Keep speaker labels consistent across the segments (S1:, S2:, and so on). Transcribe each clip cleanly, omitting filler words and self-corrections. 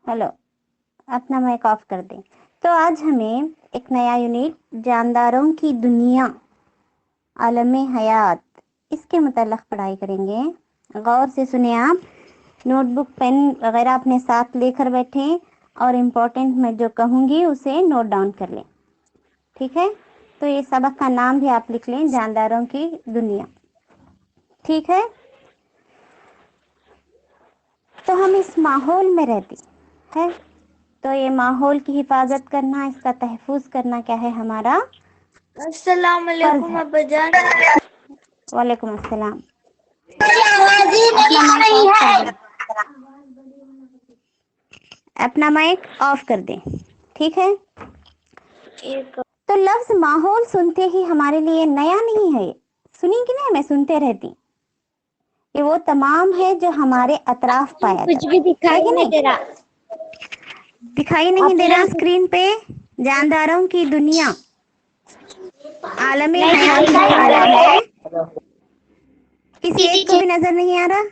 S1: Hello, अपना mic off कर दें। तो आज हमें एक नया यूनिट जानदारों की दुनिया आलमे हयात इसके मुताल्लिक़ पढ़ाई करेंगे। गौर से सुने आप, नोटबुक पेन वगैरह अपने साथ लेकर बैठें और इम्पोर्टेंट मैं जो कहूँगी उसे नोट डाउन कर लें, ठीक है। तो ये सबक का नाम भी आप लिख लें, जानदारों की दुनिया, ठीक है। तो हम इस माहौल में रहते हैं, तो ये माहौल की हिफाजत करना, इसका तहफ़्फ़ुज़ करना क्या है हमारा
S2: अस्सलाम वालेकुम अब्बाजान।
S1: वालेकुम अस्सलाम। अपना माइक ऑफ कर दें, ठीक है। तो लफ्ज माहौल सुनते ही हमारे लिए नया नहीं है, सुनी कि नहीं, मैं सुनते रहती। ये वो तमाम है जो हमारे अतराफ पाया
S2: कुछ
S1: जाता
S2: भी दिखाई
S1: है,
S2: नहीं दे रहा।
S1: दिखाई नहीं दे रहा स्क्रीन पे। जानदारों की दुनिया आलमे हयात लिखा हुआ है, किसी एक को भी नजर नहीं आ रहा।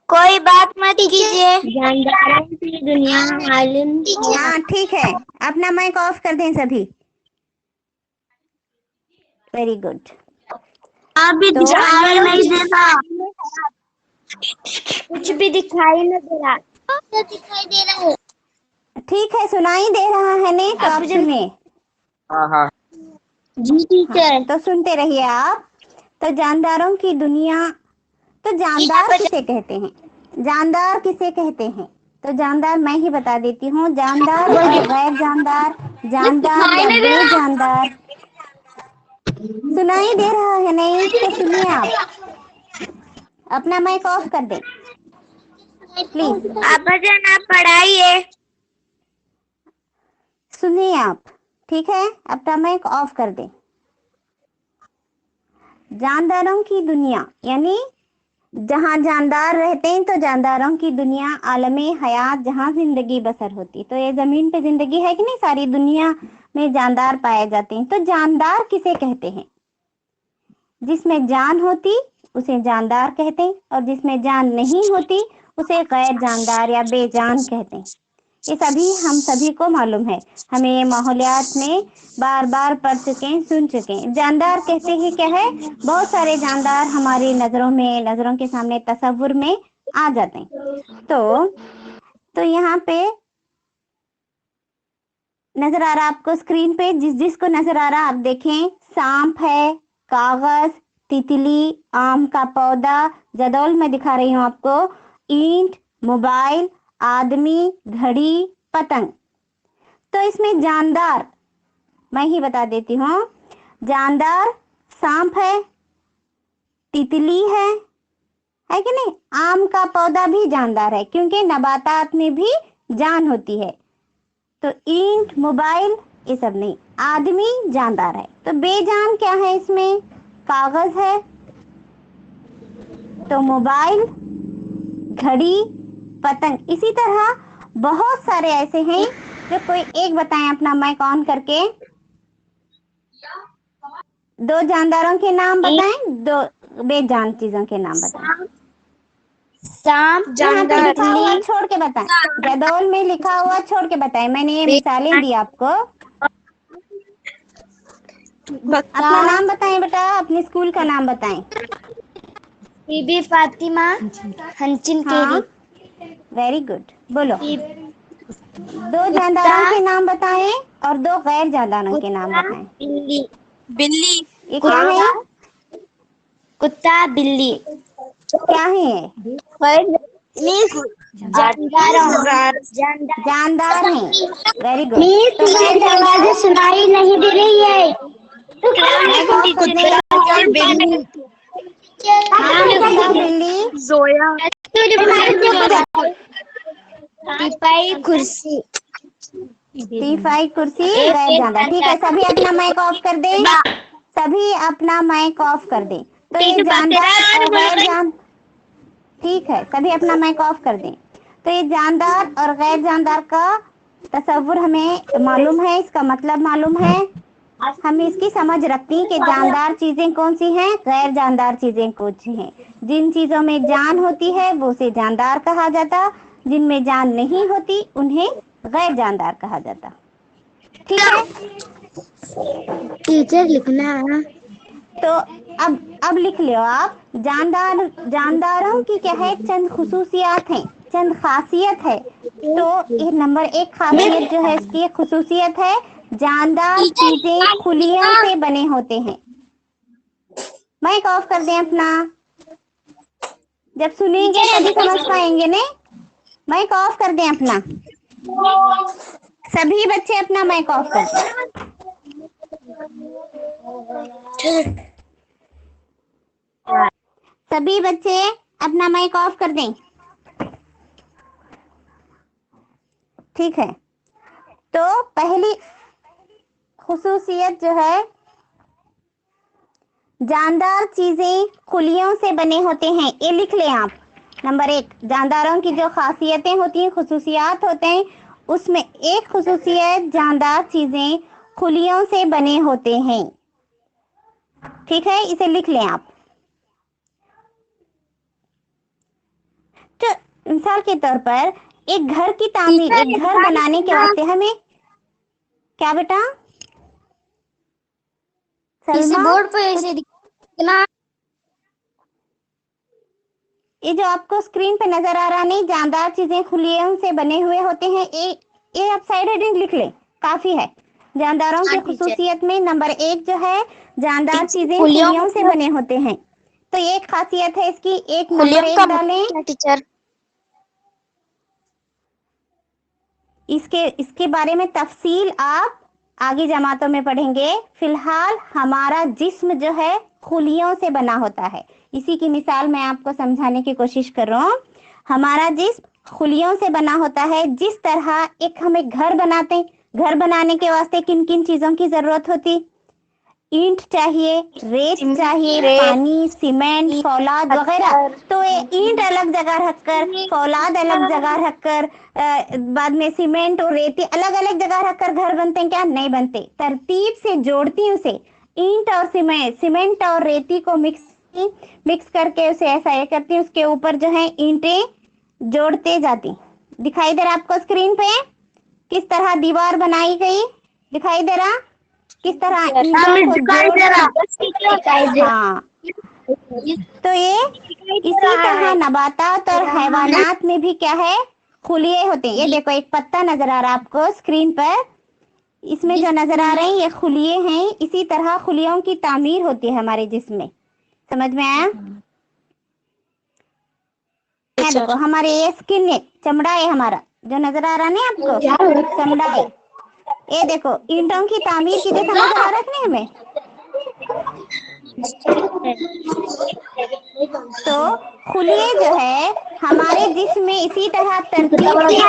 S2: कोई बात मत कीजिए। जानदारों की दुनिया आलिम।
S1: हाँ ठीक है, अपना माइक ऑफ कर दें सभी। Very good.
S2: अभी
S1: तो
S2: दिखाई नहीं दे रहा। कुछ भी दिखाई नहीं दे रहा। दिखाई दे रहा है।
S1: ठीक है, सुनाई दे रहा है नहीं तो आप सुनिए।
S2: हाँ जी ठीक है।
S1: तो सुनते रहिए आप। तो जानदारों की दुनिया, तो जानदार किसे कहते हैं, जानदार किसे कहते हैं? तो जानदार मैं ही बता देती हूँ, जानदार और गैर जानदार, जानदार या बेजानदार। सुनाई दे रहा है नहीं तो सुनिए आप, अपना माइक ऑफ कर दें प्लीज।
S2: अब्बाजान आप पढ़ाइए।
S1: सुनिए आप, ठीक है, अपना माइक ऑफ कर दें। जानदारों की दुनिया यानी जहाँ जानदार रहते हैं, तो जानदारों की दुनिया आलमे हयात, जहाँ जिंदगी बसर होती। तो ये जमीन पे जिंदगी है कि नहीं, सारी दुनिया में जानदार पाए जाते हैं। तो जानदार किसे कहते हैं? जिसमें जान होती उसे जानदार कहते हैं, और जिसमें जान नहीं होती उसे गैर जानदार या बेजान कहते हैं। ये सभी हम सभी को मालूम है, हमें ये माहौलियात में बार बार पढ़ चुके हैं, सुन चुके हैं। जानदार कहते ही क्या है, बहुत सारे जानदार हमारी नजरों में, नजरों के सामने तस्वुर में आ जाते हैं। तो यहाँ पे नजर आ रहा आपको स्क्रीन पे, जिसको नजर आ रहा आप देखें। सांप है, कागज, तितली, आम का पौधा, जदौल में दिखा रही हूँ आपको, ईंट, मोबाइल, आदमी, घड़ी, पतंग। तो इसमें जानदार मैं ही बता देती हूँ। जानदार सांप है, तितली है कि नहीं? आम का पौधा भी जानदार है, क्योंकि नबातात में भी जान होती है। तो ईंट, मोबाइल ये सब नहीं। आदमी जानदार है। तो बेजान क्या है इसमें? कागज है, तो मोबाइल, घड़ी, पतंग। इसी तरह बहुत सारे ऐसे हैं, जो कोई एक बताएं अपना माइक ऑन करके। दो जानदारों के नाम बताएं, दो बेजान चीजों के नाम बताएं।
S2: सांप
S1: यहाँ पे
S2: जानदार।
S1: लिखा हुआ छोड़ के बताएं, जदौल में लिखा हुआ छोड़ के बताएं। मैंने ये मिसालें दी आपको। अपना नाम बताएं बेटा, अपने स्कूल का नाम बताएं।
S2: बीबी फातिमा हंचिन केरी।
S1: हाँ वेरी गुड, बोलो। दो
S2: कुत्ता,
S1: जानदारों के नाम बताएं और दो गैर जानदारों के नाम बताएं।
S2: बिल्ली। बिल्ली
S1: ये क्या है?
S2: कुत्ता बिल्ली।
S1: क्या है? जानदार हैं। Very good. तो गैर जानदार
S2: सुनाई नहीं दे रही है।
S1: माइक ऑफ कर दें। कुत्ता, बिल्ली,
S2: जोया, टीपाई, कुर्सी,
S1: टीफाई, कुर्सी, गैर जानदार। ठीक है, सभी अपना माइक ऑफ कर दें, सभी अपना माइक ऑफ कर दें। तो ये जानदार और गैर जान, ठीक है, सभी अपना माइक ऑफ कर दें। तो ये जानदार और गैर जानदार का तस्वुर हमें मालूम है, इसका मतलब मालूम है। हम इसकी समझ रखते हैं कि जानदार चीजें कौन सी हैं, गैर जानदार चीजें कौन सी हैं। जिन चीजों में जान होती है वो उसे जानदार कहा जाता, जिनमें जान नहीं होती उन्हें गैर जानदार कहा जाता। ठीक है,
S2: टीचर लिखना है।
S1: तो अब लिख लो आप। जानदारों की क्या है, चंद खुसूसियात हैं, चंद खासियत है। तो ये नंबर 1 खासियत जो है इसकी एक खुसूसियत है, जानदार चीजें खुलियों से बने होते हैं। माइक ऑफ कर दें अपना, जब सुनेंगे तभी समझ पाएंगे ने। माइक ऑफ कर दें अपना, सभी बच्चे अपना माइक ऑफ कर दें। सभी बच्चे अपना माइक ऑफ कर दें। ठीक है, तो पहली खुसूसियत जो है, जानदार चीजें खुलियों से बने होते हैं। ये लिख लें आप। नंबर 1, जानदारों की जो खासियतें होती हैं, खुसूसियात होते हैं, उसमें एक खुसूसियत जानदार चीजें खुलियों से बने होते हैं। ठीक है, इसे लिख लें आप। तो मिसाल के तौर पर एक घर की तामीर, एक घर बनाने के वास्ते हमें क्या बेटा
S2: इसे
S1: सलमा,
S2: बोर्ड पे ऐसे लिखना।
S1: ये जो आपको स्क्रीन पे नजर आ रहा नहीं, जानदार चीजें खुलियों से बने हुए होते हैं, ये आप साइड हेडिंग लिख लें, काफी है। जानदारों की खुसूसियत में नंबर 1 जो है, जानदार चीजें खुलियों से बने होते हैं। तो ये एक खासियत है इसकी, एक नंबर 1 डालें।
S2: टीचर
S1: इसके बारे में तफसील आप आगे जमातों में पढ़ेंगे। फिलहाल हमारा जिस्म जो है खुलियों से बना होता है। इसी की मिसाल मैं आपको समझाने की कोशिश कर रहा हूँ। हमारा जिस्म खुलियों से बना होता है। जिस तरह एक हम एक घर बनाते हैं, घर बनाने के वास्ते किन किन चीजों की जरूरत होती, ईंट चाहिए, रेत चाहिए, पानी, सीमेंट, फौलाद वगैरह। तो ये ईंट अलग जगह रखकर, फौलाद अलग जगह रखकर, बाद में सीमेंट और रेती अलग अलग जगह रखकर घर बनते हैं क्या? नहीं बनते। तरतीब से जोड़ती हूँ उसे, ईंट और सीमेंट और रेती को मिक्स करके उसे ऐसा ये करती हूँ, उसके ऊपर जो है ईंटें जोड़ते जाती। दिखाई दे रहा आपको स्क्रीन पे किस तरह दीवार बनाई गई? दिखाई दे रहा किस तरह ईंटों को जोड़। हाँ, तो ये इसी तरह नबातात और हैवानात में भी क्या है, खुलिये होते हैं। ये देखो एक पत्ता नजर आ रहा है आपको स्क्रीन पर, इसमें जो नजर आ रहे हैं ये खुलिये हैं। इसी तरह खुलियों की तामीर होती है हमारे जिस्म में। समझ में आया? ये देखो हमारे ये स्किन है, चमड़ा है हमारा, जो नजर आ रहा है ना आपको, चमड़ा है। ये देखो ईंटों की तामीर की जैसा नजर आ रहा है हमें। तो खुलिये जो है हमारे जिस्म में इसी तरह तरतीब से होते हैं।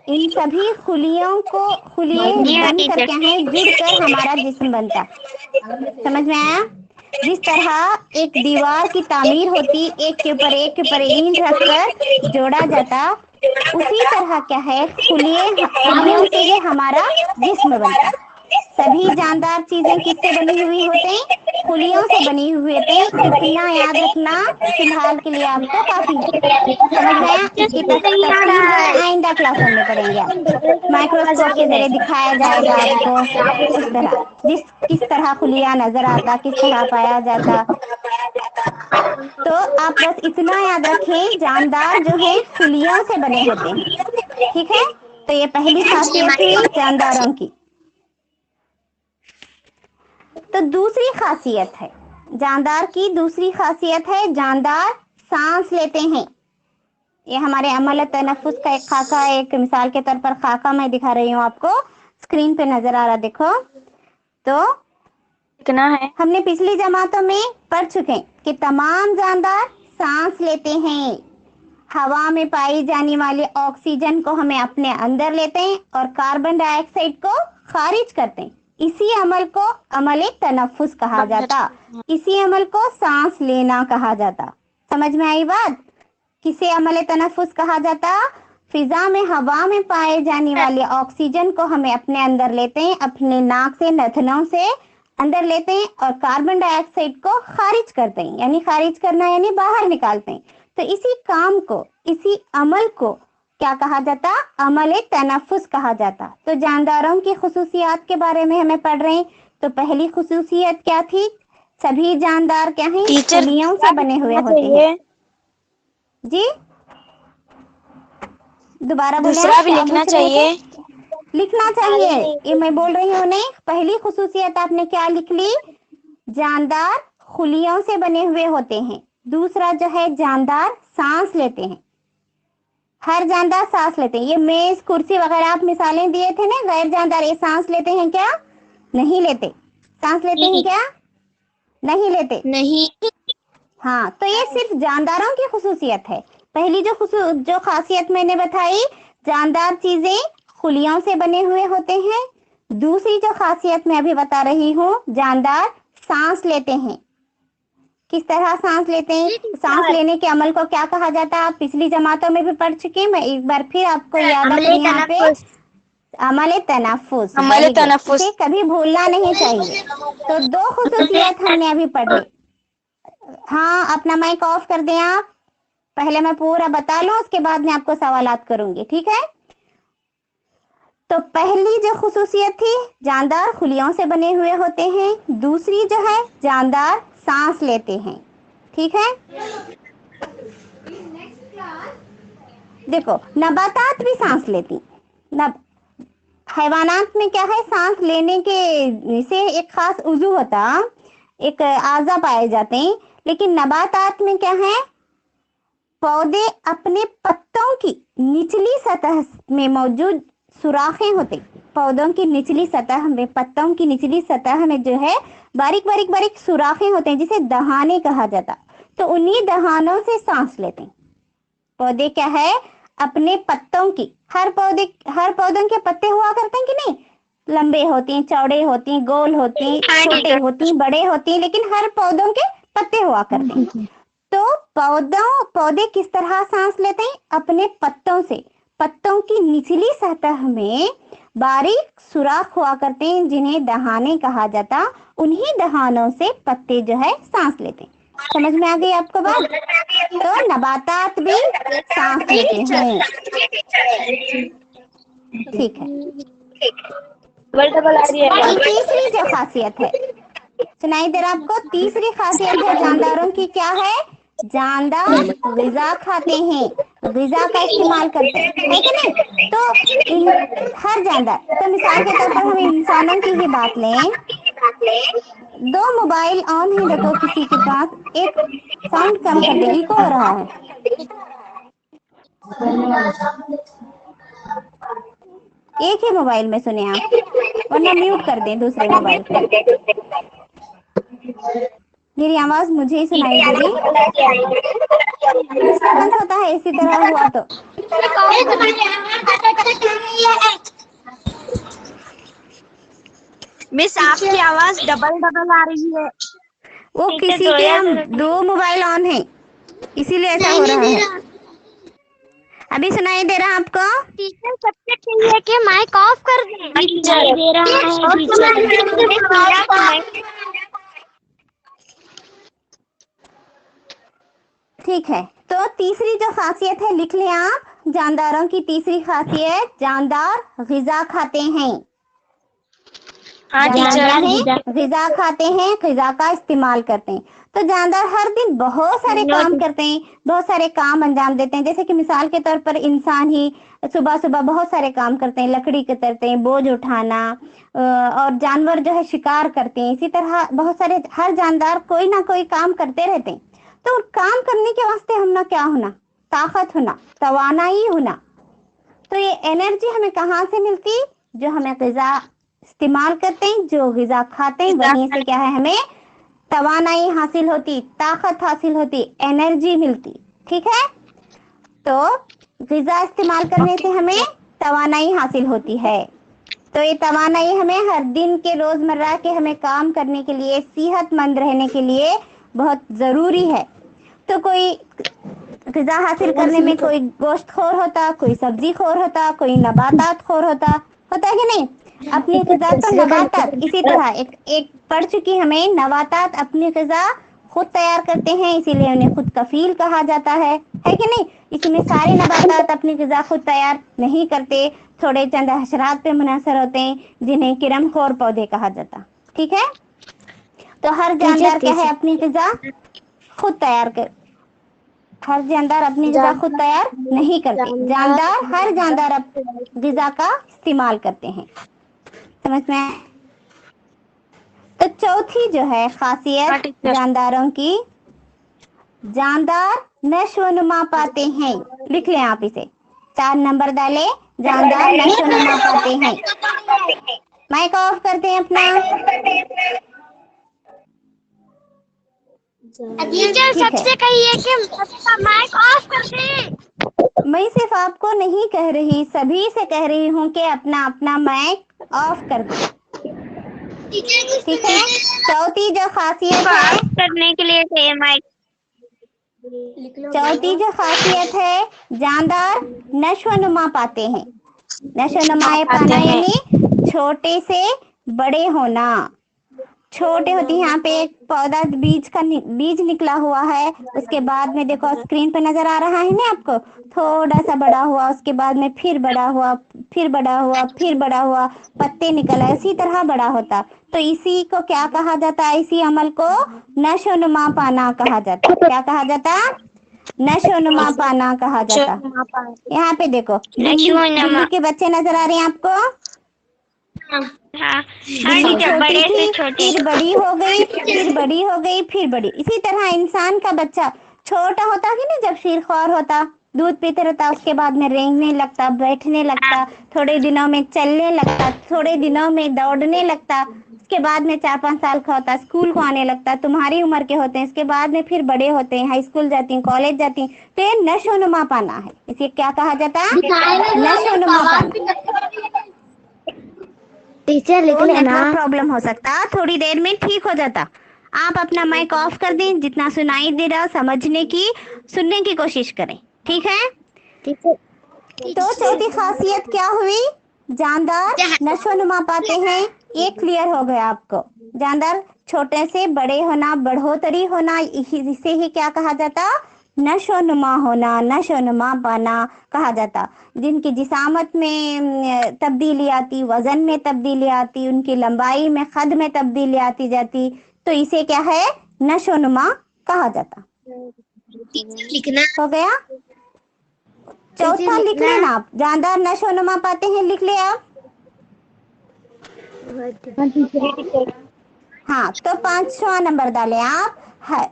S1: इन सभी खुलिये बन कर क्या है, जुड़कर हमारा जिस्म बनता। समझ में आया? जिस तरह एक दीवार की तामीर होती, एक के ऊपर ईंट रखकर जोड़ा जाता, उसी तरह क्या है, खुलियों से ये हमारा जिस्म बनता। सभी जानदार चीजें किससे बनी हुई होते हैं? खुलियों से बनी हुई होते हैं। इतना याद रखना फिलहाल के लिए आपको काफी है। समझ में आया? इसकी तफसील जो है आइंदा क्लासों में पढ़ेंगे आप। माइक्रोस्कोप के जरिए दिखाया जाएगा आपको इस तरह, किस तरह खुलिया नजर आता, किस तरह पाया जाता। तो आप बस इतना याद रखें, जानदार जो है खुलियों से बने होते हैं। ठीक है, तो ये पहली खासियत हुई जानदारों की। तो दूसरी खासियत है जानदार की, दूसरी खासियत है जानदार सांस लेते हैं। ये हमारे अमल तनफुस का एक खाका है। एक मिसाल के तौर पर खाका मैं दिखा रही हूँ आपको, स्क्रीन पे नजर आ रहा, देखो। तो
S2: लिखना है।
S1: हमने पिछली जमातों में पढ़ चुके हैं कि तमाम जानदार सांस लेते हैं। हवा में पाई जाने वाले ऑक्सीजन को हमें अपने अंदर लेते हैं और कार्बन डाइऑक्साइड को खारिज करते हैं। इसी अमल को अमल तनफुस कहा जाता। इसी अमल को सांस लेना कहा जाता। समझ में आई बात? किसे अमल तनफुस कहा जाता? फिजा में हवा में पाए जाने वाले ऑक्सीजन को हमें अपने अंदर लेते हैं, अपने नाक से नथनों से अंदर लेते हैं और कार्बन डाइऑक्साइड को खारिज करते हैं, यानी खारिज करना यानी बाहर निकालते हैं। तो इसी काम को, इसी अमल को क्या कहा जाता? अमल तनफ्फुस कहा जाता। तो जानदारों की खुसूसियात के बारे में हमें पढ़ रहे हैं। तो पहली खुसूसियत क्या थी? सभी जानदार क्या हैं? खुलियों से बने हुए होते हैं। जी दोबारा बोले।
S2: दूसरा भी लिखना चाहिए।
S1: लिखना चाहिए, ये मैं बोल रही हूँ नहीं। पहली खुसूसियत आपने क्या लिख ली? जानदार खुलियों से बने हुए होते हैं। दूसरा जो है जानदार सांस लेते हैं। हर जानदार सांस लेते हैं। ये मेज कुर्सी वगैरह आप मिसालें दिए थे ना, गैर जानदार ये सांस लेते हैं क्या? नहीं लेते। सांस लेते हैं क्या? नहीं लेते।
S2: नहीं।
S1: हाँ, तो ये सिर्फ जानदारों की खुसूसियत है। पहली जो खासियत मैंने बताई, जानदार चीजें खुलियों से बने हुए होते हैं। दूसरी जो खासियत मैं अभी बता रही हूँ, जानदार सांस लेते हैं। किस तरह सांस लेते हैं? सांस लेने के अमल को क्या कहा जाता है? आप पिछली जमातों में भी पढ़ चुके हैं, मैं एक बार फिर आपको याद रखूं यहाँ पे। अमल तनफ्फुस।
S2: अमल तनफ्फुस।
S1: इसे कभी भूलना नहीं चाहिए। तो दो खुसूसियत हमने अभी पढ़ी। हाँ, अपना माइक ऑफ कर दें आप। पहले मैं पूरा बता लूं, उसके बाद मैं आपको सवालात करूंगी, ठीक है? तो पहली जो खुसूसियत थी, जानदार खुलियों से बने हुए होते हैं। दूसरी जो है, जानदार सांस लेते हैं। ठीक है? देखो, नबातात भी सांस लेती। हैवानात में क्या है? सांस लेने के से एक खास उजू होता, एक आज़ा पाए जाते हैं। लेकिन नबातात में क्या है? पौधे अपने पत्तों की निचली सतह में मौजूद सुराखें होते, पौधों की निचली सतह में, पत्तों की निचली सतह में जो है बारीक बारीक बारीक सुराखें होते हैं, जिसे दहाने कहा जाता। तो उन्हीं दहानों से सांस लेते हैं पौधे। क्या है? अपने पत्तों की, हर पौधों के पत्ते हुआ करते हैं कि नहीं? लंबे होते हैं, चौड़े होते हैं, गोल होते हैं, छोटे होते हैं, बड़े होते हैं, लेकिन हर पौधों के पत्ते हुआ करते हैं। तो पौधे किस तरह सांस लेते हैं? अपने पत्तों से। पत्तों की निचली सतह में बारीक सुराख हुआ करते हैं, जिन्हें दहाने कहा जाता। उन्हीं दहानों से पत्ते जो है सांस लेते हैं। समझ में आ गई आपको बात? तो नबातात भी सांस लेते हैं। ठीक है। तीसरी जो खासियत है, सुनाई दे रहा आपको? तीसरी खासियत है जानदारों की, क्या है? जानदार ग़िज़ा खाते हैं, ग़िज़ा का इस्तेमाल करते हैं, है कि नहीं? तो हर जानदार, तो मिसाल के तौर पर हम इंसानों की ही बात लें। दो मोबाइल ऑन है, देखो किसी के पास, एक साउंड कम कर दे, इको हो रहा है। एक ही मोबाइल में सुने आप, वरना म्यूट कर दें दूसरे मोबाइल को। मेरी आवाज मुझे ही सुनाई दे रही। डिस्टर्बेंस होता है इसी तरह हुआ तो।
S2: मिस, आपकी आवाज डबल डबल आ रही है।
S1: वो किसी के हम दो मोबाइल ऑन है, इसीलिए ऐसा हो रहा है। अभी सुनाई दे रहा आपको?
S2: टीचर सबसे चाहिए कि माइक ऑफ कर दें। टीचर दे रहा है टीचर।
S1: ठीक है, तो तीसरी जो खासियत है लिख लें आप। जानदारों की तीसरी खासियत, जानदार ग़िज़ा खाते हैं। ग़िज़ा खाते हैं, ग़िज़ा का इस्तेमाल करते हैं। तो जानदार हर दिन बहुत सारे काम करते हैं, बहुत सारे काम अंजाम देते हैं। जैसे कि मिसाल के तौर पर इंसान ही सुबह सुबह बहुत सारे काम करते हैं, लकड़ी कतरते हैं, बोझ उठाना, और जानवर जो है शिकार करते हैं। इसी तरह बहुत सारे, हर जानदार कोई ना कोई काम करते रहते हैं। तो काम करने के वास्ते हम ना क्या होना? ताकत होना, तवानाई होना। तो ये एनर्जी हमें कहाँ से मिलती? जो हमें ग़िज़ा इस्तेमाल करते हैं, जो ग़िज़ा खाते हैं, वहीं से क्या है, हमें तवानाई हासिल होती, ताकत हासिल होती, एनर्जी मिलती। ठीक है? तो ग़िज़ा इस्तेमाल करने से हमें तवानाई हासिल होती है। तो ये तवानाई हमें हर दिन के रोजमर्रा के हमें काम करने के लिए, सेहतमंद रहने के लिए बहुत जरूरी है। तो कोई ग़िज़ा हासिल करने में कोई गोश्त खोर होता, कोई सब्जी खोर होता, कोई नबातात खोर होता है कि नहीं? अपनी ग़िज़ा तो नबातात इसी तरह एक पढ़ चुकी हमें, नबातात अपनी ग़िज़ा खुद तैयार करते हैं, इसीलिए उन्हें खुद कफील कहा जाता है कि नहीं? इसमें सारे नबातात अपनी ग़िज़ा खुद तैयार नहीं करते, थोड़े चंद हशरात पे मुनहसर होते हैं जिन्हें किरमखोर पौधे कहा जाता। ठीक है, तो हर जानदार क्या है, अपनी ग़िज़ा खुद तैयार कर, हर जानदार अपनी ग़िज़ा खुद तैयार नहीं करते, जानदार हर जानदार ग़िज़ा का इस्तेमाल करते हैं। समझ में आया? तो चौथी जो है खासियत जानदारों की, जानदार नशोनुमा पाते हैं। लिख लें आप इसे, 4 नंबर डाले, जानदार नशोनुमा पाते हैं। माइक ऑफ करते हैं अपना।
S2: टीचर सबसे कहिए कि माइक ऑफ कर दे।
S1: मैं सिर्फ आपको नहीं कह रही, सभी से कह रही हूँ कि अपना अपना माइक ऑफ कर दे। ठीक है, चौथी जो खासियत है,
S2: करने के लिए माइक,
S1: चौथी जो खासियत है, जानदार नशोनुमा पाते हैं। नशोनुमा पाना यानी छोटे से बड़े होना। छोटे होती है, यहाँ पे एक पौधा बीज निकला हुआ है, उसके बाद में देखो स्क्रीन पे नजर आ रहा है ना आपको, थोड़ा सा बड़ा हुआ, उसके बाद में फिर बड़ा हुआ, फिर बड़ा हुआ, फिर बड़ा हुआ, पत्ते निकल आए, इसी तरह बड़ा होता। तो इसी को क्या कहा जाता है? इसी अमल को नशोनुमा पाना कहा जाता। क्या कहा जाता? नशोनुमा पाना कहा जाता। यहाँ पे देखो बिल्ली के बच्चे नजर आ रहे हैं आपको? बिल्ली छोटी थी, फिर बड़ी हो गई, फिर बड़ी हो गई, फिर बड़ी। इसी तरह इंसान का बच्चा छोटा होता है ना, जब शीरख्वार होता, दूध पीते रहता, उसके बाद में रेंगने लगता, बैठने लगता, थोड़े दिनों में चलने लगता, थोड़े दिनों में दौड़ने लगता, उसके बाद में 4-5 साल का होता, स्कूल को आने लगता, तुम्हारी उम्र के होते हैं, इसके बाद में फिर बड़े होते हैं, हाई स्कूल जाती हैं, कॉलेज जाती हैं, तो ये नशोनुमा पाना है। इसे क्या कहा जाता है? नशोनुमा पाना।
S2: टीचर लिख लेना।
S1: नेटवर्क प्रॉब्लम हो सकता, थोड़ी देर में ठीक हो जाता। आप अपना माइक ऑफ कर दें, जितना सुनाई दे रहा समझने की, सुनने की कोशिश करें। ठीक है, तो चौथी खासियत क्या हुई? जानदार नशोनुमा पाते हैं। ये क्लियर हो गया आपको। जानदार छोटे से बड़े होना, बढ़ोतरी होना, इसे ही क्या कहा जाता? नशोनुमा होना, नशोनुमा पाना कहा जाता। जिनकी जिसामत में तब्दीली आती, वजन में तब्दीली आती, उनकी लंबाई में, कद में तब्दीली आती जाती, तो इसे क्या है? नशोनुमा कहा जाता।
S2: लिखना
S1: हो गया? चौथा लिख लेना आप, जानदार नशोनुमा पाते हैं, लिख ले आप। हाँ, तो 5वां नंबर डालें आप। है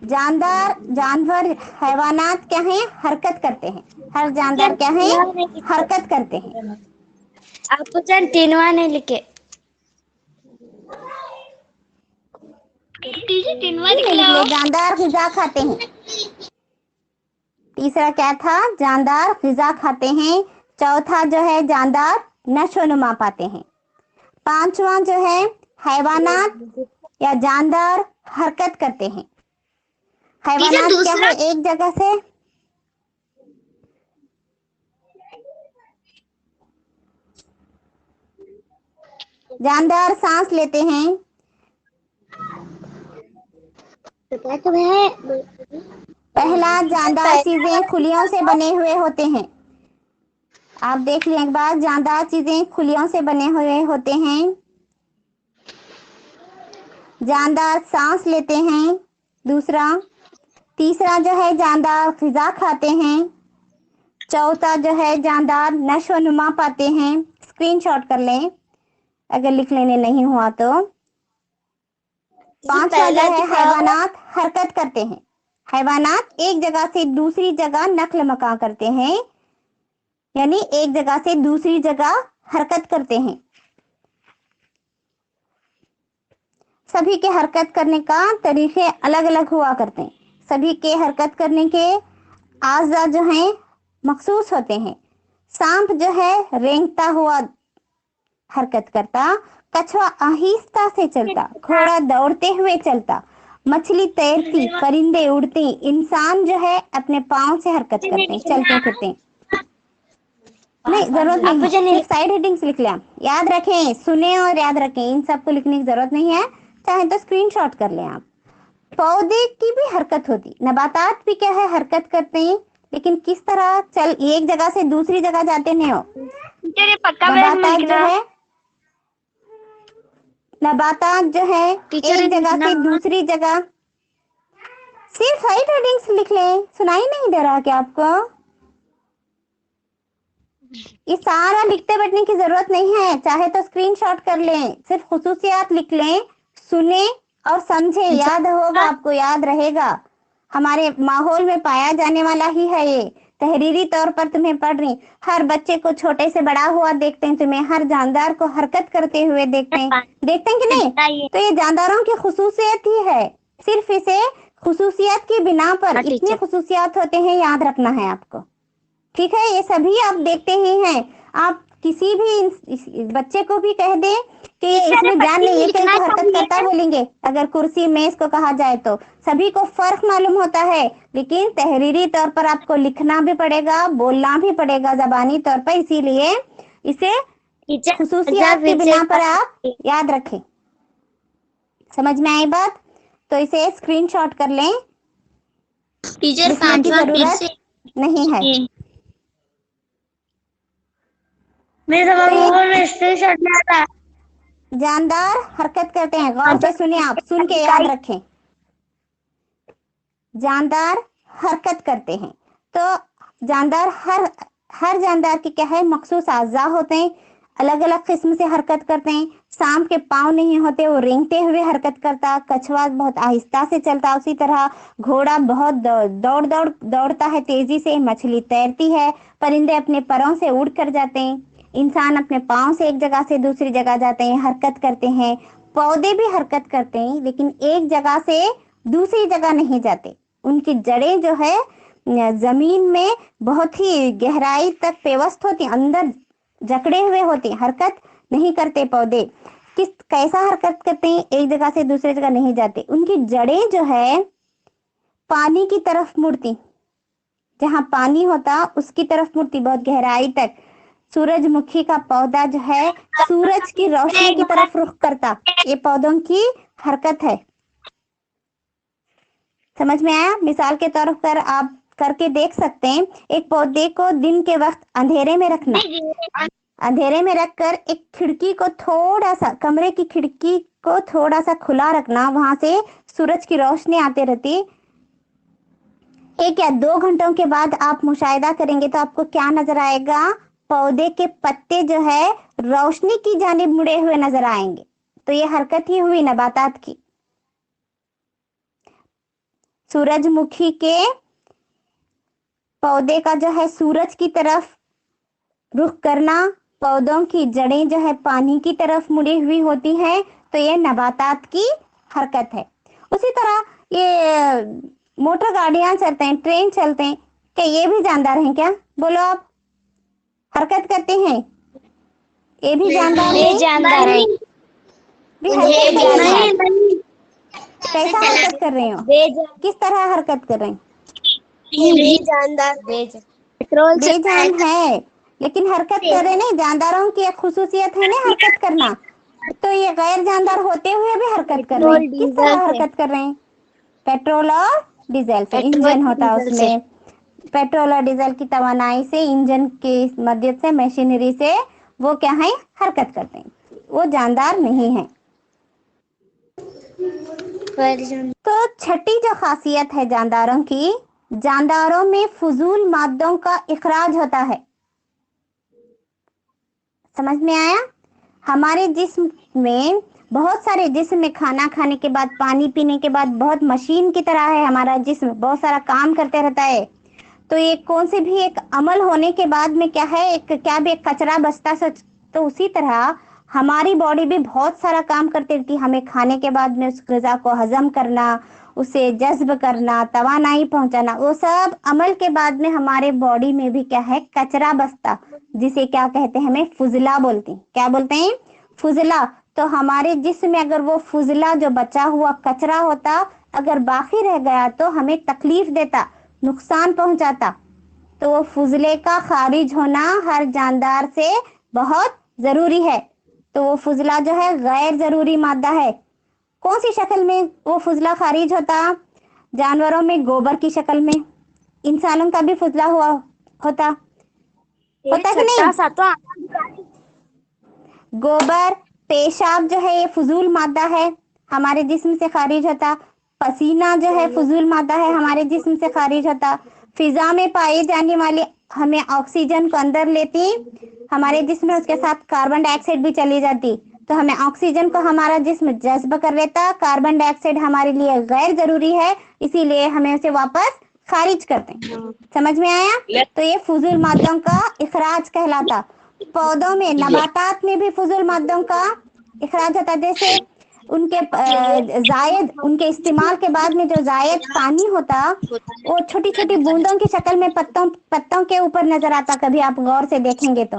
S1: जानदार, जानवर, हैवानात क्या हैं? हरकत करते हैं। हर जानदार क्या है? हरकत करते हैं।
S2: आपको चल 3वां नहीं लिखे।
S1: जानदार ग़िज़ा खाते हैं। तीसरा क्या था? जानदार ग़िज़ा खाते हैं। चौथा जो है, जानदार नशोनुमा पाते हैं। 5वां जो है, हैवानात या जानदार हरकत करते हैं। हैवानात क्या है? एक जगह से जानदार सांस लेते हैं। पहला, जानदार चीजें खुलियों से बने हुए होते हैं। आप देख लें एक बार, जानदार चीजें खुलियों से बने हुए होते हैं। जानदार सांस लेते हैं, दूसरा। तीसरा जो है, जानदार ग़िज़ा खाते हैं। चौथा जो है, जानदार नशोनुमा पाते हैं। स्क्रीनशॉट कर लें अगर लिख लेने नहीं हुआ तो। 5वां जो है, हैवानात हरकत करते हैं। हैवानात एक जगह से दूसरी जगह नक्ल मका करते हैं, यानी एक जगह से दूसरी जगह हरकत करते हैं। सभी के हरकत करने का तरीके अलग अलग हुआ करते हैं। सभी के हरकत करने के आज़ा जो हैं मखसूस होते हैं। सांप जो है रेंगता हुआ हरकत करता, कछुआ आहिस्ता से चलता, घोड़ा दौड़ते हुए चलता, मछली तैरती, परिंदे उड़ती, इंसान जो है अपने पाँव से हरकत करते हैं, चलते फिरते हैं। नहीं, जरूरत नहीं है, सिर्फ साइड हेडिंग्स लिख लें। याद रखें, सुने और याद रखें, इन सबको लिखने की जरूरत नहीं है, चाहे तो स्क्रीनशॉट कर लें आप। पौधे की भी हरकत होती, नबातात भी क्या है, हरकत करते हैं, लेकिन किस तरह, चल एक जगह से दूसरी जगह जाते नहीं हो। नबातात जो है, नबातात जो है एक जगह से दूसरी जगह, सिर्फ साइड हेडिंग्स लिख लें। सुनाई नहीं दे रहा क्या आपको? ये सारा लिखते बैठने की जरूरत नहीं है, चाहे तो स्क्रीनशॉट कर लें, सिर्फ खुसूसियात लिख लें, सुने और समझे, याद होगा आपको, याद रहेगा। हमारे माहौल में पाया जाने वाला ही है ये, तहरीरी तौर पर तुम्हें पढ़ रही। हर बच्चे को छोटे से बड़ा हुआ देखते हैं तुम्हें, हर जानदार को हरकत करते हुए देखते हैं कि नहीं? तो ये जानदारों की खुसूसियत ही है, सिर्फ इसे खुसूसियत की बिना पर इतने खुसूसियात होते हैं, याद रखना है आपको, ठीक है? ये सभी आप देखते ही हैं। आप किसी भी बच्चे को भी कह दें कि इसमें ध्यान नहीं, ये कहीं को हरकत करता बोलेंगे, अगर कुर्सी मेज को कहा जाए तो सभी को फर्क मालूम होता है, लेकिन तहरीरी तौर पर आपको लिखना भी पड़ेगा, बोलना भी पड़ेगा जबानी तौर पर, इसीलिए इसे खुसूसियात की बिना पर आप याद रखें। समझ में आई बात? तो इसे स्क्रीनशॉट कर लें, लिखने की जरूरत नहीं है। जानदार हरकत करते हैं, गौर से सुने आप, सुन के याद रखें। जानदार हरकत करते हैं, तो जानदार हर जानदार के क्या है, मखसूस आज़ा होते हैं, अलग अलग किस्म से हरकत करते हैं। सांप के पाँव नहीं होते, वो रेंगते हुए हरकत करता, कछुआ बहुत आहिस्ता से चलता, उसी तरह घोड़ा बहुत दौड़ता है तेजी से, मछली तैरती है, परिंदे अपने परों से उड़ कर जाते हैं, इंसान अपने पाँव से एक जगह से दूसरी जगह जाते हैं, हरकत करते हैं। पौधे भी हरकत करते हैं, लेकिन एक जगह से दूसरी जगह नहीं जाते, उनकी जड़ें जो है जमीन में बहुत ही गहराई तक पेवस्त होती, अंदर जकड़े हुए होते, हरकत नहीं करते पौधे। कैसा हरकत करते हैं, एक जगह से दूसरी जगह नहीं जाते, उनकी जड़ें जो है पानी की तरफ मुड़ती, जहां पानी होता उसकी तरफ मुड़ती, बहुत गहराई तक। सूरजमुखी का पौधा जो है सूरज की रोशनी की तरफ रुख करता, ये पौधों की हरकत है। समझ में आया? मिसाल के तौर पर आप करके देख सकते हैं, एक पौधे को दिन के वक्त अंधेरे में रखना, अंधेरे में रखकर एक खिड़की को थोड़ा सा, कमरे की खिड़की को थोड़ा सा खुला रखना, वहां से सूरज की रोशनी आते रहती। 1 या 2 घंटों के बाद आप मुशाहिदा करेंगे तो आपको क्या नजर आएगा, पौधे के पत्ते जो है रोशनी की जानिब मुड़े हुए नजर आएंगे। तो ये हरकत ही हुई नबातात की। सूरजमुखी के पौधे का जो है सूरज की तरफ रुख करना, पौधों की जड़ें जो है पानी की तरफ मुड़ी हुई होती है, तो ये नबातात की हरकत है। उसी तरह ये मोटर गाड़ियां चलते हैं, ट्रेन चलते हैं, क्या ये भी जानदार हैं क्या? बोलो आप, हरकत करते हैं, ये भी जानदार है? कैसा हरकत कर रहे हो, किस तरह हरकत कर रहे हैं? बेजान है, लेकिन हरकत कर रहे नहीं। जानदारों की एक खुसूसियत है ना हरकत करना, तो ये गैर जानदार होते हुए भी हरकत कर रहे हैं। किस तरह हरकत कर रहे हैं? पेट्रोल और डीजल से, इंजन होता है उसमें, पेट्रोल और डीजल की तवानाई से, इंजन की मदद से, मशीनरी से वो क्या है, हरकत करते हैं, वो जानदार नहीं है। तो छठी जो खासियत है जानदारों की, जानदारों में फजूल मादों का इखराज होता है। समझ में आया? हमारे जिस्म में बहुत सारे, जिस्म में खाना खाने के बाद, पानी पीने के बाद, बहुत मशीन की तरह है हमारा जिस्म, बहुत सारा काम करते रहता है। तो ये कौन से भी एक अमल होने के बाद में क्या है, एक क्या भी एक कचरा बचता सच, तो उसी तरह हमारी बॉडी भी बहुत सारा काम करती रहती है। हमें खाने के बाद में उस ग़िज़ा को हजम करना, उसे जज्ब करना, तवानाई पहुंचाना, वो सब अमल के बाद में हमारे बॉडी में भी क्या है, कचरा बचता, जिसे क्या कहते हैं, हमें फुजला बोलते हैं। क्या बोलते हैं? फुजला। तो हमारे जिस्म में अगर वो फुजला जो बचा हुआ कचरा होता, अगर बाकी रह गया तो हमें तकलीफ देता, नुकसान पहुंचाता। तो वो फुजले का खारिज होना हर जानदार से बहुत जरूरी है। तो वो फुजला जो है गैर जरूरी मादा है। कौन सी शक्ल में वो फुजला खारिज होता? जानवरों में गोबर की शक्ल में। इंसानों का भी फुजला होता कि नहीं?
S2: सा तो
S1: गोबर, पेशाब जो है ये फजूल मादा है, हमारे जिस्म से खारिज होता। पसीना जो है फजूल मादा है, हमारे जिस्म से खारिज होता। फिजा में पाई जाने वाली हमें ऑक्सीजन को अंदर लेती, हमारे जिस्म में उसके साथ कार्बन डाइऑक्साइड भी चली जाती, तो हमें ऑक्सीजन को हमारा जिस्म जज्ब कर लेता। कार्बन डाइऑक्साइड हमारे लिए गैर जरूरी है, इसीलिए हमें उसे वापस खारिज करते हैं। समझ में आया? तो ये फजूल मादों का इखराज कहलाता। पौधों में, नबातात में भी फजूल मादों का इखराज होता है। जैसे उनके जायद, उनके इस्तेमाल के बाद में जो जायद पानी होता, वो छोटी छोटी बूंदों की शक्ल में पत्तों के ऊपर नजर आता, कभी आप गौर से देखेंगे तो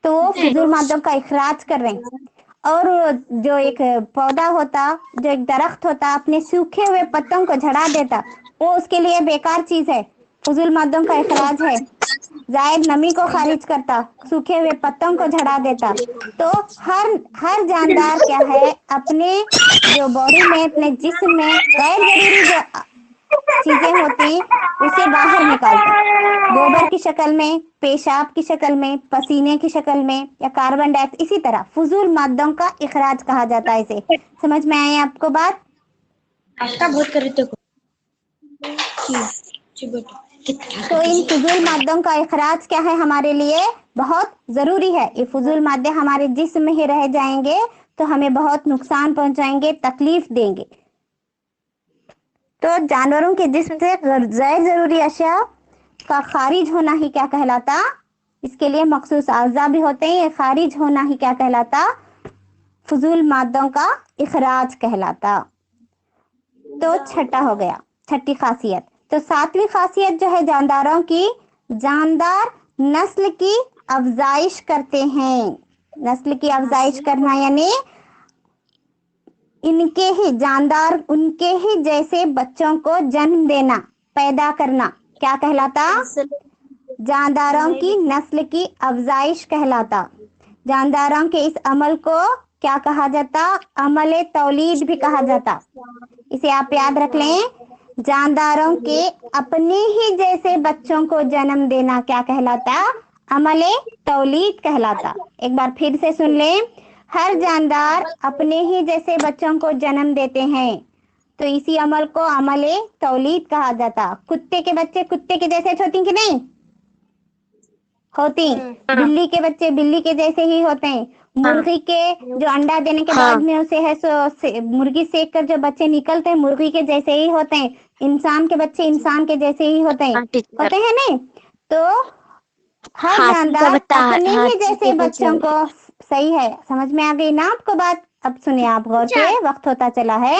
S1: वो फजूल मादों का इखराज कर रहे हैं। और जो एक पौधा होता, जो एक दरख्त होता, अपने सूखे हुए पत्तों को झड़ा देता, वो उसके लिए बेकार चीज है, फजूल मादों का इखराज है। जायद नमी को खारिज करता, सूखे हुए पत्तों को झड़ा देता। तो हर जानदार क्या है, अपने जो बॉडी में, अपने जिस्म में गैर जरूरी जो चीजें होती उसे बाहर निकालते हैं, गोबर की शक्ल में, पेशाब की शक्ल में, पसीने की शक्ल में, या कार्बन डाइऑक्साइड। इसी तरह फजूल मादों का इखराज कहा जाता है इसे। समझ में आई आपको बात?
S2: अच्छा बहुत कर रहे
S1: तो इन फजूल मादों का इखराज क्या है, हमारे लिए बहुत जरूरी है। ये फजूल मादे हमारे जिस्म में ही रह जाएंगे तो हमें बहुत नुकसान पहुंचाएंगे, तकलीफ देंगे। तो जानवरों के जिस्म से गैर जरूरी अशिया का खारिज होना ही क्या कहलाता? इसके लिए मखसूस अज़ा भी होते हैं, ये खारिज होना ही क्या कहलाता? फजूल मादों का इखराज कहलाता। तो छठा हो गया, छठी खासियत। तो सातवीं खासियत जो है जानदारों की, जानदार नस्ल की अफजाइश करते हैं। नस्ल की अफजाइश करना यानी इनके ही जानदार, उनके ही जैसे बच्चों को जन्म देना, पैदा करना, क्या कहलाता? जानदारों की नस्ल की अफजाइश कहलाता। जानदारों के इस अमल को क्या कहा जाता? अमले तौलीद भी कहा जाता। इसे आप याद रख लें, जानदारों के अपने ही जैसे बच्चों को जन्म देना क्या कहलाता? अमले तौलीद कहलाता। एक बार फिर से सुन लें, हर जानदार अपने ही जैसे बच्चों को जन्म देते हैं, तो इसी अमल को अमले तौलीद कहा जाता। कुत्ते के बच्चे कुत्ते के जैसे होती कि नहीं होती? बिल्ली के बच्चे बिल्ली के जैसे ही होते हैं। मुर्गी के जो अंडा देने के बाद में उसे है मुर्गी सेक कर जो बच्चे निकलते हैं, मुर्गी के जैसे ही होते हैं। इंसान के बच्चे इंसान के जैसे ही होते हैं नहीं? तो हर जानदार अपने ही जैसे बच्चों को, सही है, समझ में आ गई ना आपको बात? अब सुनिए आप गौर से, वक्त होता चला है।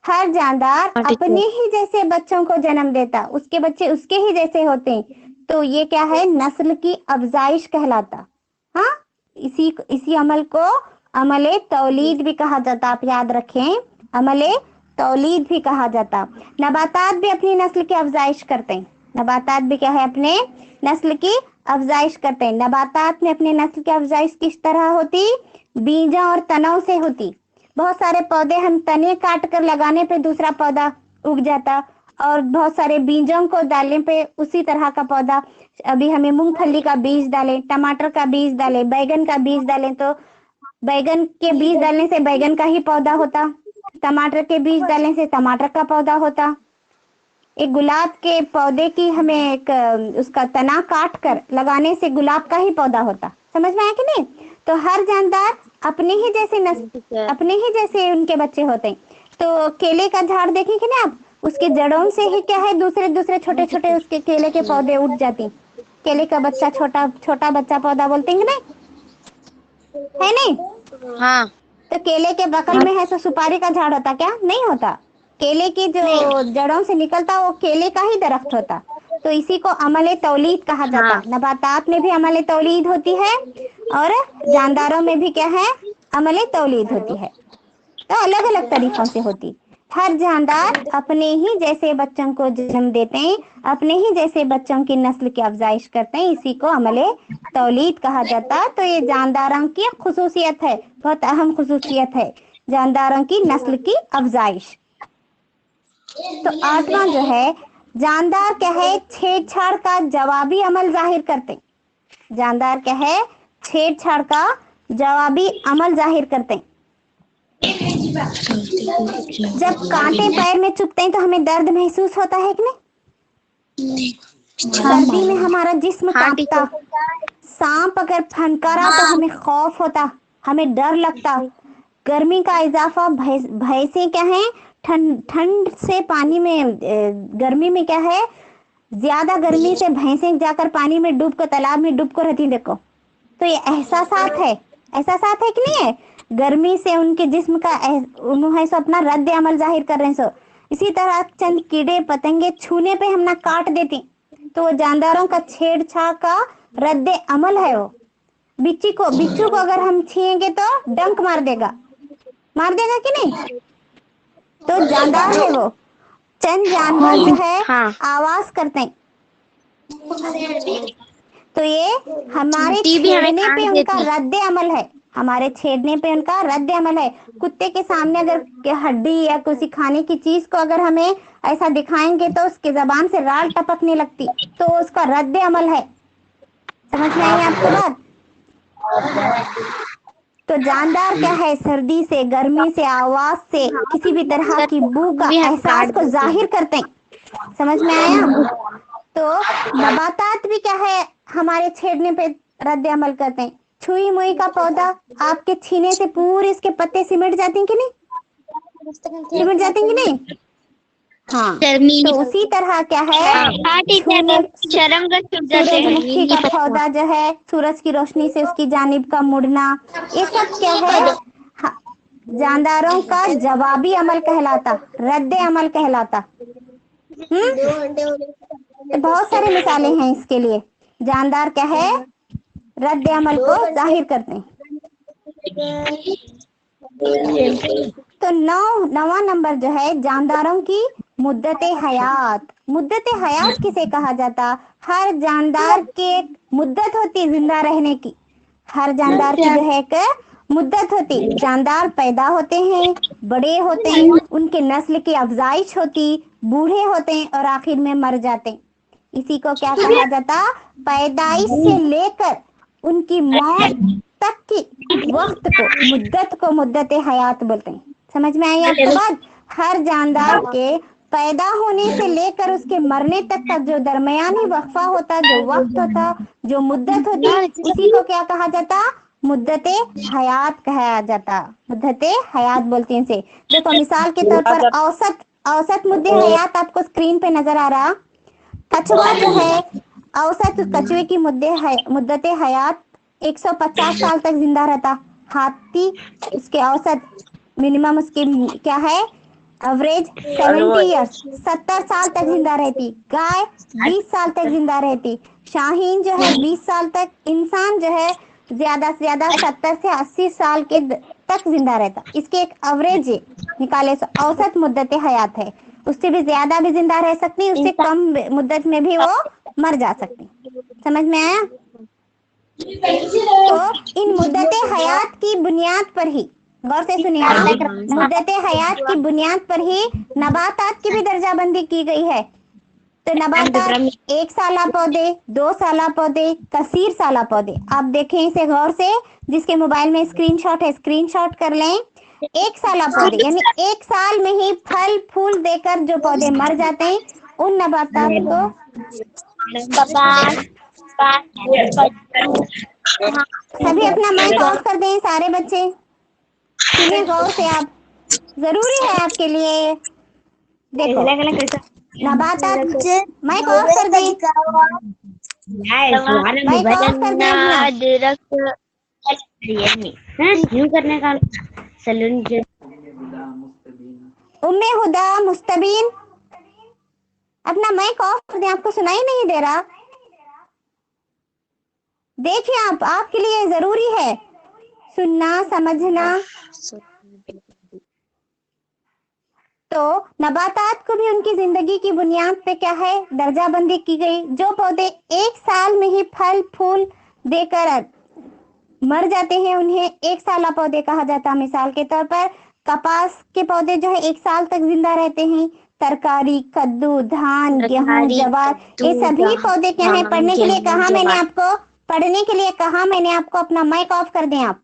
S1: हर जानदार अपने ही जैसे बच्चों को जन्म देता, उसके बच्चे उसके ही जैसे होते हैं, तो ये क्या है? नस्ल की अफजाइश कहलाता। हाँ, इसी अमल को अमले तौलीद भी कहा जाता। आप याद रखें, अमले तौलीद भी कहा जाता। नबातात भी अपनी नस्ल की अफजाइश करते हैं। नबातात भी क्या है? अपने नस्ल की अफजाइश करते हैं। नबातात में अपने नस्ल की अफजाइश किस तरह होती? बीजों और तनों से होती। बहुत सारे पौधे हम तने काट कर लगाने पे दूसरा पौधा उग जाता, और बहुत सारे बीजों को डालने पे उसी तरह का पौधा। अभी हमें मूंगफली का बीज डालें, टमाटर का बीज डालें, बैगन का बीज डालें, तो बैगन के बीज डालने से बैगन का ही पौधा होता। टमाटर के बीज डालने से टमाटर का पौधा होता। एक गुलाब के पौधे की हमें एक उसका तना काट कर लगाने से गुलाब का ही पौधा होता। समझ में आया कि नहीं? तो हर जानदार अपने ही जैसे अपने ही जैसे उनके बच्चे होते हैं। तो केले का झाड़ देखेंगे ना आप, उसके जड़ों से ही क्या है, दूसरे दूसरे छोटे छोटे उसके केले के पौधे उठ जाते हैं। केले का बच्चा छोटा छोटा बच्चा पौधा बोलते हैं ना, है नहीं?
S2: हाँ।
S1: तो केले के बगल में है तो सुपारी का झाड़ होता क्या? नहीं होता। केले की जो जड़ों से निकलता वो केले का ही दरख्त होता। तो इसी को अमले तौलीद कहा जाता। नबातात में भी अमले तौलीद होती है और जानदारों में भी क्या है? अमले तौलीद होती है। तो अलग अलग तरीकों से होती। हर जानदार अपने ही जैसे बच्चों को जन्म देते हैं, अपने ही जैसे बच्चों की नस्ल की अफजाइश करते हैं, इसी को अमले तौलीद कहा जाता है। तो ये जानदारों की एक खुसूसियत है, बहुत अहम खुसूसियत है जानदारों की नस्ल की अफजाइश। तो आठवां जो है, जानदार क्या है, छेड़छाड़ का जवाबी अमल जाहिर करते हैं। जानदार क्या है, छेड़छाड़ का जवाबी अमल जाहिर करते हैं। जब कांटे पैर में चुभते हैं तो हमें दर्द महसूस होता है कि नहीं? सर्दी में हमारा जिस्म कांपता, सांप अगर फनकारा तो हमें खौफ होता, हमें डर लगता। गर्मी का इजाफा भय से क्या है, ठंड से पानी में गर्मी में क्या है, ज्यादा गर्मी से भैंसें जाकर पानी में डूब कर, तालाब में डूब कर रहती देखो। तो ये एहसासात है, एहसासात है कि नहीं है? गर्मी से उनके जिस्म का उन्होंने सो अपना रद्द अमल जाहिर कर रहे हैं। सो इसी तरह चंद कीड़े पतंगे छूने पे हम ना काट देती, तो वो जानदारों का छेड़छाड़ का रद्द अमल है। वो बिच्छू को अगर हम छुएंगे तो डंक मार देगा कि नहीं? तो जानदार है वो। चंद जानवर जो है आवाज करते हैं, तो ये हमारे छेड़ने पे उनका रद्द अमल है, हमारे छेड़ने पे उनका रद्द अमल है। कुत्ते के सामने अगर हड्डी या किसी खाने की चीज को अगर हमें ऐसा दिखाएंगे तो उसके जबान से राल टपकने लगती, तो उसका रद्द अमल है। समझ में आई आपको बात? तो जानदार क्या है, सर्दी से, गर्मी से, आवाज से, किसी भी तरह की बू का एहसास को जाहिर करते हैं। समझ में आया? तो नबातात भी क्या है, हमारे छेड़ने पे रद्द अमल करते हैं। छुई मुई का पौधा आपके छीने से पूरे इसके पत्ते सिमट जाते हैं कि नहीं? सिमट जाते हैं कि नहीं? हाँ, तो उसी तरह क्या है, सूरजमुखी का पौधा जो है, सूरज की रोशनी से उसकी जानिब का मुड़ना, ये सब क्या है, जानदारों का जवाबी अमल कहलाता, रद्द अमल कहलाता। तो बहुत सारी मिसालें हैं इसके लिए। जानदार क्या है, रद्द अमल को जाहिर करते हैं। तो नवा नंबर जो है, जानदारों की मुद्दत हयात। मुद्दत हयात किसे कहा जाता? हर जानदार की एक मुद्दत होती जिंदा रहने की, हर जानदार की जो है एक मुद्दत होती। जानदार पैदा होते हैं, बड़े होते हैं, उनके नस्ल की अफजाइश होती, बूढ़े होते हैं और आखिर में मर जाते हैं। इसी को क्या कहा जाता? पैदाइश से लेकर उनकी मौत तक की वक्त को, मुद्दत को मुद्दत हयात बोलते हैं। समझ में आई आपको बात? हर जानदार के पैदा होने से लेकर उसके मरने तक का जो दरमियानी वक्फा होता, जो वक्त होता, जो मुद्दत होती, उसी को क्या कहा जाता? मुद्दत हयात कहा जाता। मुद्दत हयात बोलते हैं इसे। देखो मिसाल के तौर पर औसत मुद्दे हयात आपको स्क्रीन पे नजर आ रहा। कछुआ जो है, औसत कछुए की मुद्दत हयात 150 साल तक जिंदा रहता। हाथी, उसके औसत मिनिमम उसकी क्या है, एवरेज 70 ईयर्स, 70 साल तक जिंदा रहती। गाय 20 साल तक जिंदा रहती। शाहीन जो है 20 साल तक। इंसान जो है ज्यादा से ज्यादा 70 से 80 साल के तक जिंदा रहता। इसके एक एवरेज निकाले, औसत मुद्दत हयात है। उससे भी ज्यादा भी जिंदा रह सकती, उससे कम मुद्दत में भी वो मर जा सकती। समझ में आया? तो इन मुद्दत हयात की बुनियाद पर ही, गौर से सुनिएगा, मुद्दत हयात की बुनियाद पर ही नबातात की भी दर्जाबंदी की गई है। तो नबातात 1 साला पौधे, 2 साला पौधे, कसीर साला पौधे। आप देखें इसे गौर से, जिसके मोबाइल में स्क्रीनशॉट है स्क्रीनशॉट कर लें। 1 साला पौधे यानी 1 साल में ही फल फूल देकर जो पौधे मर जाते हैं, उन नबातात को सभी अपना माइक ऑफ कर दें। सारे बच्चे सुनिए गौर से, आप, जरूरी है आपके लिए। देखो नबातात, माइक ऑफ कर दें, माइक ऑफ कर दें अपना।
S2: यूं करने का सलून
S1: उम्मे हुदा मुस्तबीन, अपना माइक ऑफ कर दें, आपको सुनाई नहीं दे रहा? देखिए आप, आपके लिए जरूरी है सुनना समझना। तो नबातात को भी उनकी जिंदगी की बुनियाद पे क्या है, दर्जा बंदी की गई। जो पौधे एक साल में ही फल फूल देकर मर जाते हैं उन्हें एक साला पौधे कहा जाता है। मिसाल के तौर पर कपास के पौधे जो है 1 साल तक जिंदा रहते हैं। तरकारी, कद्दू, धान, गेहूं, जवार, ये सभी पौधे क्या है। पढ़ने के लिए कहा मैंने आपको, पढ़ने के लिए कहा मैंने आपको, अपना माइक ऑफ कर दें आप।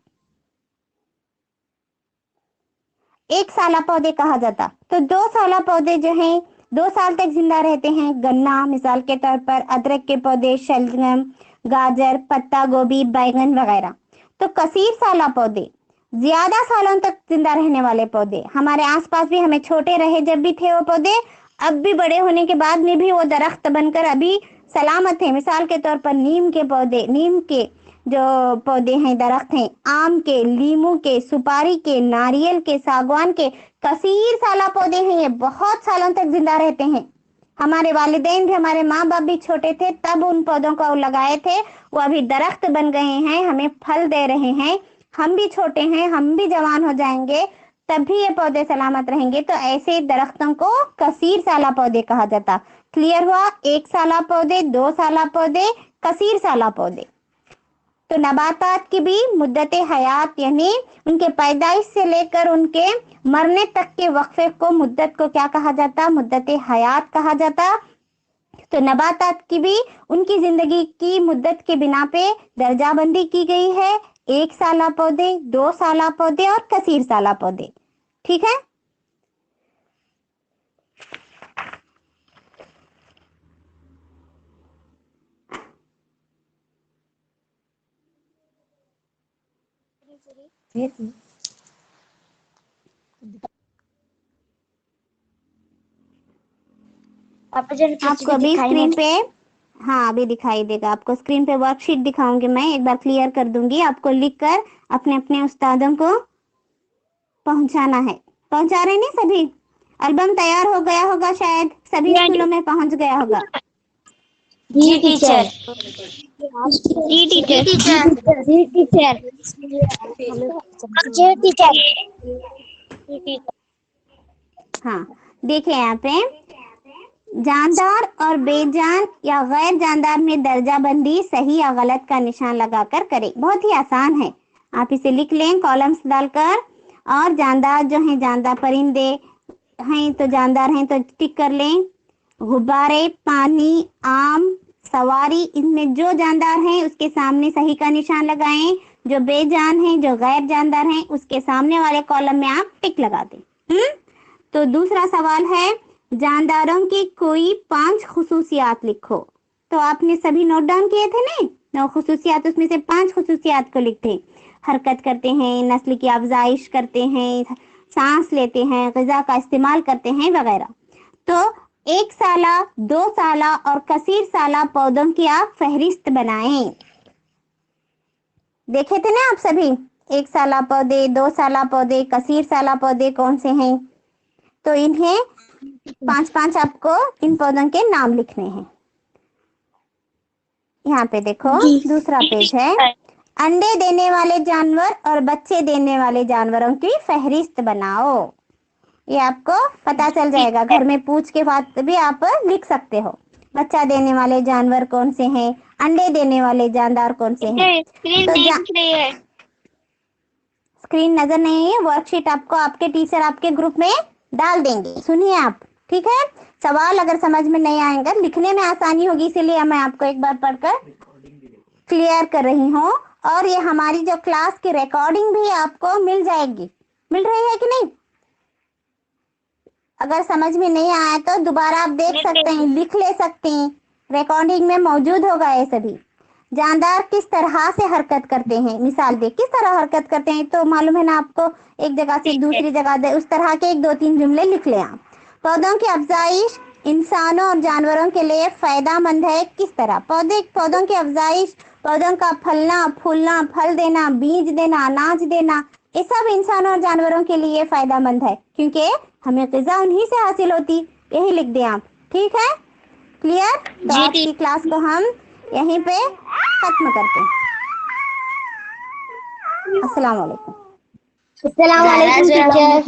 S1: 1 साला पौधे कहा जाता। तो 2 साला पौधे जो हैं 2 साल तक जिंदा रहते हैं। गन्ना मिसाल के तौर पर, अदरक के पौधे, शलगम, गाजर, पत्ता गोभी, बैंगन वगैरह। तो कसीर साला पौधे ज्यादा सालों तक जिंदा रहने वाले पौधे। हमारे आसपास भी हमें छोटे रहे जब भी थे वो पौधे, अब भी बड़े होने के बाद में भी वो दरख्त बनकर अभी सलामत है। मिसाल के तौर पर नीम के पौधे, नीम के जो पौधे हैं, दरख्त हैं, आम के, लीमू के, सुपारी के, नारियल के, सागवान के, कसीर साला पौधे हैं। ये बहुत सालों तक जिंदा रहते हैं। हमारे वालिदैन भी, हमारे माँ बाप भी छोटे थे तब उन पौधों को लगाए थे, वो अभी दरख्त बन गए हैं, हमें फल दे रहे हैं। हम भी छोटे हैं, हम भी जवान हो जाएंगे, तब भी ये पौधे सलामत रहेंगे। तो ऐसे दरख्तों को कसीर साला पौधे कहा जाता। क्लियर हुआ? 1 साला पौधे, 2 साला पौधे, कसीर साला पौधे। तो नबातात की भी मुद्दत हयात यानी उनके पैदाइश से लेकर उनके मरने तक के वक्फे को, मुद्दत को क्या कहा जाता? मुद्दत हयात कहा जाता। तो नबातात की भी उनकी जिंदगी की मुद्दत के बिना पे दर्जाबंदी की गई है। 1 साला पौधे, 2 साला पौधे और कसीर साला पौधे। ठीक है? आपको अभी स्क्रीन पे, हाँ अभी दिखाई देगा आपको, स्क्रीन पे वर्कशीट दिखाऊंगी मैं, एक बार क्लियर कर दूंगी। आपको लिखकर अपने अपने उस्तादों को पहुंचाना है। पहुंचा रहे नहीं सभी? एल्बम तैयार हो गया होगा, शायद सभी स्कूलों में पहुंच गया होगा।
S2: जी टीचर। जी टीचर। जी टीचर। जी टीचर।
S1: हाँ देखिए यहाँ पे जानदार और बेजान या गैर जानदार में दर्जा बंदी सही या गलत का निशान लगाकर करें। बहुत ही आसान है, आप इसे लिख लें कॉलम्स डालकर। और जानदार जो हैं, जानदार परिंदे हैं तो जानदार हैं तो टिक कर लें। गुब्बारे, पानी, आम, सवारी, इनमें जो जानदार हैं उसके सामने सही का निशान लगाएं। जो बेजान हैं, जो गैर जानदार हैं, उसके सामने वाले कॉलम में आप टिक लगा दें। तो दूसरा सवाल है, जानदारों की कोई 5 खुसूसियात लिखो। तो आपने सभी नोट डाउन किए थे ना 9 खुसूसियात, उसमें से 5 खुसूसियात को लिखते। हरकत करते हैं, नस्ल की अफजाइश करते हैं, सांस लेते हैं, ग़िज़ा का इस्तेमाल करते हैं वगैरह। तो 1 साला, 2 साला और कसीर साला पौधों की आप फहरिस्त बनाएं। देखे थे ना आप सभी? 1 साला पौधे, 2 साला पौधे, कसीर साला पौधे कौन से हैं? तो इन्हें 5-5 आपको इन पौधों के नाम लिखने हैं। यहाँ पे देखो दूसरा पेज है, अंडे देने वाले जानवर और बच्चे देने वाले जानवरों की फहरिस्त बनाओ। ये आपको पता चल जाएगा, घर में पूछ के बाद भी आप लिख सकते हो। बच्चा देने वाले जानवर कौन से हैं, अंडे देने वाले जानदार कौन से हैं। तो स्क्रीन नजर नहीं है, वर्कशीट आपको आपके टीचर आपके ग्रुप में डाल देंगे, सुनिए आप। ठीक है? सवाल अगर समझ में नहीं आएगा, लिखने में आसानी होगी, इसीलिए मैं आपको एक बार पढ़कर क्लियर कर रही हूँ। और ये हमारी जो क्लास की रिकॉर्डिंग भी आपको मिल जाएगी, मिल रही है कि नहीं? अगर समझ में नहीं आया तो दोबारा आप देख सकते हैं, लिख ले सकते हैं, रिकॉर्डिंग में मौजूद होगा ये सभी। जानदार किस तरह से हरकत करते हैं, मिसाल दे किस तरह हरकत करते हैं, तो मालूम है ना आपको, एक जगह से दूसरी जगह दे, उस तरह के 1-2-3 जुमले लिख लें आप। पौधों की अफजाइश इंसानों और जानवरों के लिए फायदेमंद है, किस तरह? पौधों की अफजाइश, पौधों का फलना फूलना, फल देना, बीज देना, अनाज देना, ये सब इंसानों और जानवरों के लिए फायदेमंद है, क्योंकि हमें ग़िज़ा उन्हीं से हासिल होती। यही लिख दें आप। ठीक है? क्लियर? तो आज की क्लास को हम यहीं पे खत्म करते हैं। अस्सलाम वालेकुम।
S2: السلام علیکم ٹیچر.